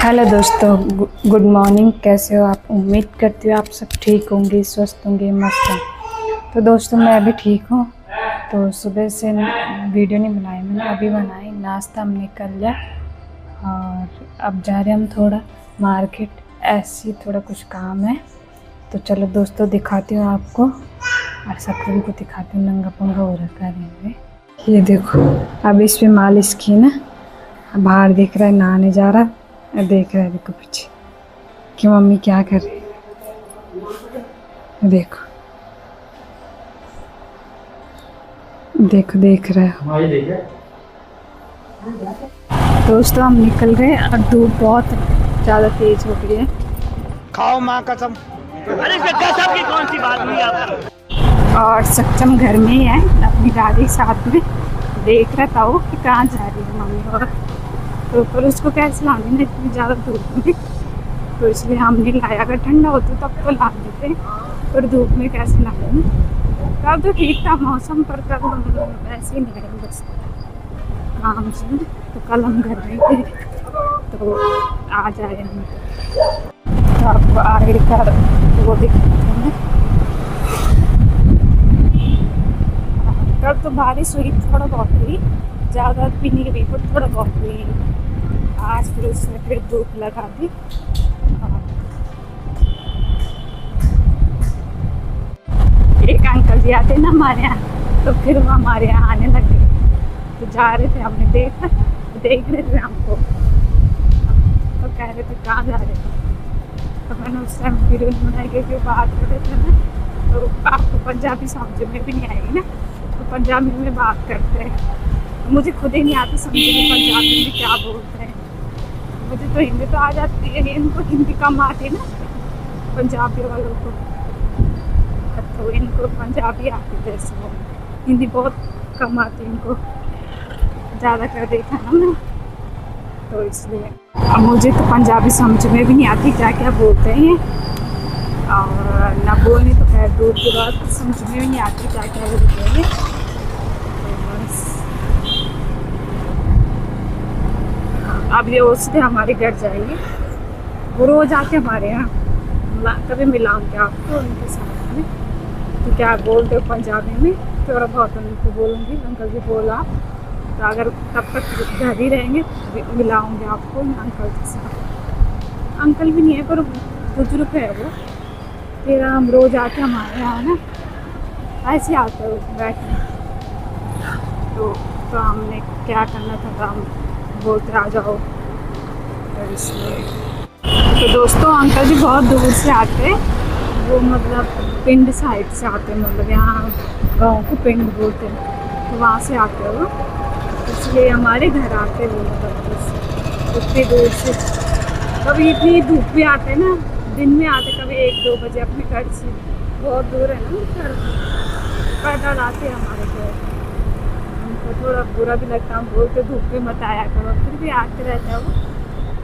Hello दोस्तों, good morning. कैसे हो आप? उम्मीद करती हूँ आप सब ठीक होंगे, स्वस्थ होंगे, मस्त हैं। तो दोस्तों मैं भी ठीक हूँ। तो सुबह से वीडियो नहीं बनाई मैंने, अभी बनाई। नाश्ता हमने कर लिया और अब जा रहे हम थोड़ा मार्केट, ऐसे ही थोड़ा कुछ काम है। तो चलो दोस्तों दिखाती हूँ आपको और सब को दिखाती हूँ। नंगा पंगा हो रखा है। ये देखो, अब इस पे मालिश की ना, बाहर देख रहा है, नहाने जा रहा है, देख रहा है देखो पीछे कि मम्मी क्या कर रही है। देखो देखो देख रहा है। दोस्तों हम निकल रहे हैं और धूप बहुत ज़्यादा तेज हो गई है। खाओ माँ कसम। अरे कसम की कौन सी बात हुई आप? और सक्षम घर में ही है अपनी दादी साथ में, देख रहा था वो कि कहाँ जा रही है मम्मी। और तो पर उसको कैसे लाने ना इतनी ज़्यादा धूप में, तो इसलिए हमने लाया। अगर ठंडा होता तब तो ला देते, पर धूप में कैसे लाए ना। कल तो ठीक था मौसम, पर कल हम ऐसे ही नहीं गए बस काम से। तो कल हम घर में थे, तो आ जाए हम। तो आपको आगे का वो दिखाते हैं। कल तो बारिश हुई, थोड़ा बहुत हुई, ज़्यादा भी नहीं हुई पर थोड़ा बहुत हुई। आज फिर उसने फिर धूप लगा दी। एक अंकल जी आते ना हमारे यहाँ, तो फिर वो हमारे यहाँ आने लगे। तो जा रहे थे, हमने देखा, देख रहे थे हमको, तो कह रहे थे कहाँ जा रहे थे। तो मैंने उस टाइम वीडियो नहीं बनाई क्योंकि बात कर रहे थे ना, तो आपको पंजाबी समझ में भी नहीं आएगी ना, तो पंजाबी में बात करते हैं। मुझे खुद ही नहीं आती समझ में पंजाबी में क्या बोलते हैं। मुझे तो हिंदी तो आ जाती है, इनको हिंदी कम आती है ना पंजाबी वालों को, तो इनको पंजाबी आती है, जैसे वो हिंदी बहुत कम आती है इनको, ज़्यादा कर देखा ना मैं, तो इसलिए अब मुझे तो पंजाबी समझ में भी नहीं आती क्या क्या बोलते हैं। और ना बोलने तो खैर दूर की बात, समझ में भी नहीं आती क्या क्या बोलते हैं। तो बस अब ये उससे हमारे घर जाएंगे, वो रोज़ आके हमारे यहाँ, कभी मिलाऊंगे आपको उनके साथ में। तो क्या बोलते हो पंजाबी में, थोड़ा बहुत उनको बोलूँगी। अंकल जी बोला, तो अगर तब तक घर ही रहेंगे तो मिलाऊंगे आपको अंकल के साथ। अंकल भी नहीं है पर बुजुर्ग है वो, फिर हम रोज़ आके हमारे यहाँ ना ऐसे आते हो बैठने। तो हमने क्या करना था, तो हम बोलते आ जाओ, तो इसलिए। तो दोस्तों अंकल जी बहुत दूर से आते, वो मतलब पिंड साइड से आते, मतलब यहाँ गांव को पिंड बोलते हैं, तो वहाँ से आते हो, इसलिए हमारे घर आते वो मतलब उतनी दूर से। कभी इतनी धूप भी आते ना, दिन में आते, कभी 1-2 बजे अपने घर से, बहुत दूर है ना घर, पैदल आते हमारे घर। हमको थोड़ा बुरा भी लगता, हम बोलते धूप में मत आया करो, फिर भी आते रहते हैं वो।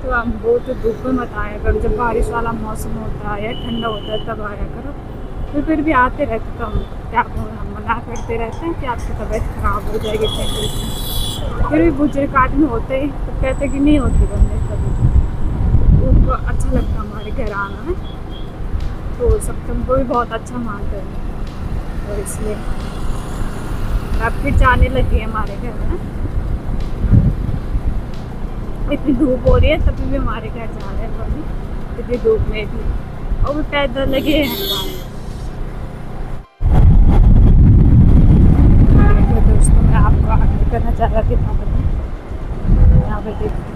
तो हम बोलते धूप में मत आया करो, जब बारिश वाला मौसम होता है या ठंडा होता है तब आया करो। फिर भी आते रहते, तो हम क्या हम मना करते रहते हैं कि आपकी तबीयत ख़राब हो जाएगी टेम्परेचर। फिर भी बुजुर्ग आदमी होते ही तो कहते कि नहीं होती बंदे, कभी उनको अच्छा लगता हमारे घर आना है, तो सब तुमको भी बहुत अच्छा मानते हैं, और इसलिए अब फिर जाने लगी हमारे घर में। इतनी धूप हो रही है तभी भी हमारे घर जा रहे हैं कभी, इतनी धूप में भी, और भी पैदल लगे हैं हमारे। दोस्तों मैं आपको आगे करना चाह रहा था, यहाँ पे देखो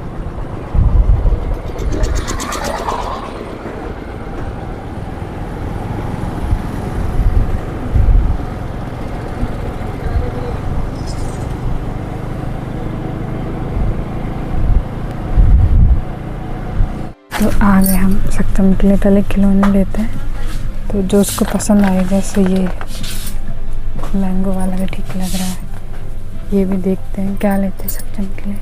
तो आ गए हम सक्षम के लिए। पहले खिलौने लेते हैं, तो जो उसको पसंद आए, जैसे ये मैंगो वाला भी ठीक लग रहा है, ये भी देखते हैं क्या लेते हैं सक्षम के लिए।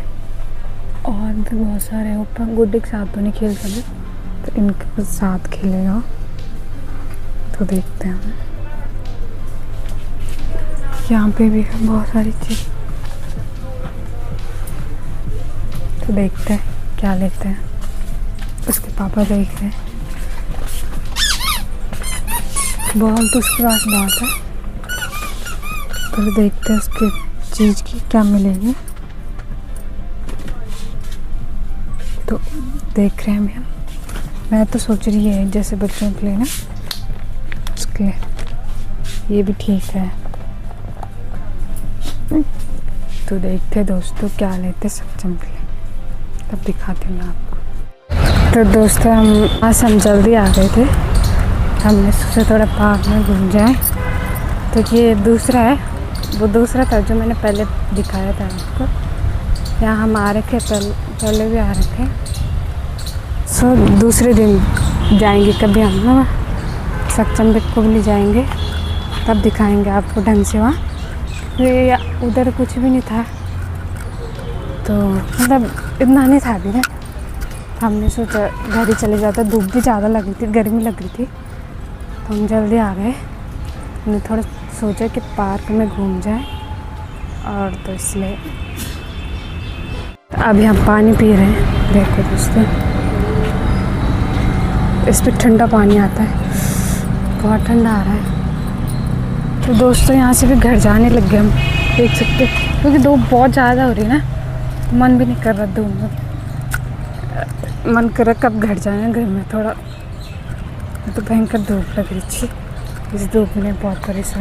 और भी बहुत सारे ऊपर गुड्डे के साथ तो नहीं खेल सकते, तो इनके साथ खेलेगा, तो देखते हैं हम। यहाँ पे भी है बहुत सारी चीज़, तो देखते हैं क्या लेते हैं। पापा देख रहे हैं। बॉल तो उसके पास बहुत है, पर देखते हैं उसके चीज़ की क्या मिलेगी। तो देख रहे हैं हम। मैं तो सोच रही है जैसे बच्चों के लिए ना, उसके लिए ये भी ठीक है। तो देखते हैं दोस्तों क्या लेते सक्षम के लिए, तब दिखाते हैं मैं आपको। तो दोस्तों हम जल्दी आ गए थे, हमने सोचा थोड़ा पार्क में घूम जाए। तो ये दूसरा है, वो दूसरा था जो मैंने पहले दिखाया था आपको। यहाँ हम आ रखे पहले भी आ रखे। सो दूसरे दिन जाएंगे कभी हम ना, सक्षम को भी ले जाएंगे, तब दिखाएंगे आपको ढंग से वहाँ। ये उधर कुछ भी नहीं था, तो मतलब इतना नहीं था भी ना। हमने सोचा घर ही चले जाता, धूप भी ज़्यादा लग रही थी, गर्मी लग रही थी, तो हम जल्दी आ गए। हमने थोड़ा सोचा कि पार्क में घूम जाए, और तो इसलिए अभी हम पानी पी रहे हैं। देखो दोस्तों, इस पर ठंडा पानी आता है, बहुत ठंडा आ रहा है। तो दोस्तों यहाँ से भी घर जाने लग गए हम, देख सकते हो, क्योंकि धूप बहुत ज़्यादा हो रही है ना, तो मन भी नहीं कर रहा धूप में। मन कर रहा कब घर जाए, घर में थोड़ा तो भयंकर धूप लग रही थी। इस धूप में बहुत परेशान।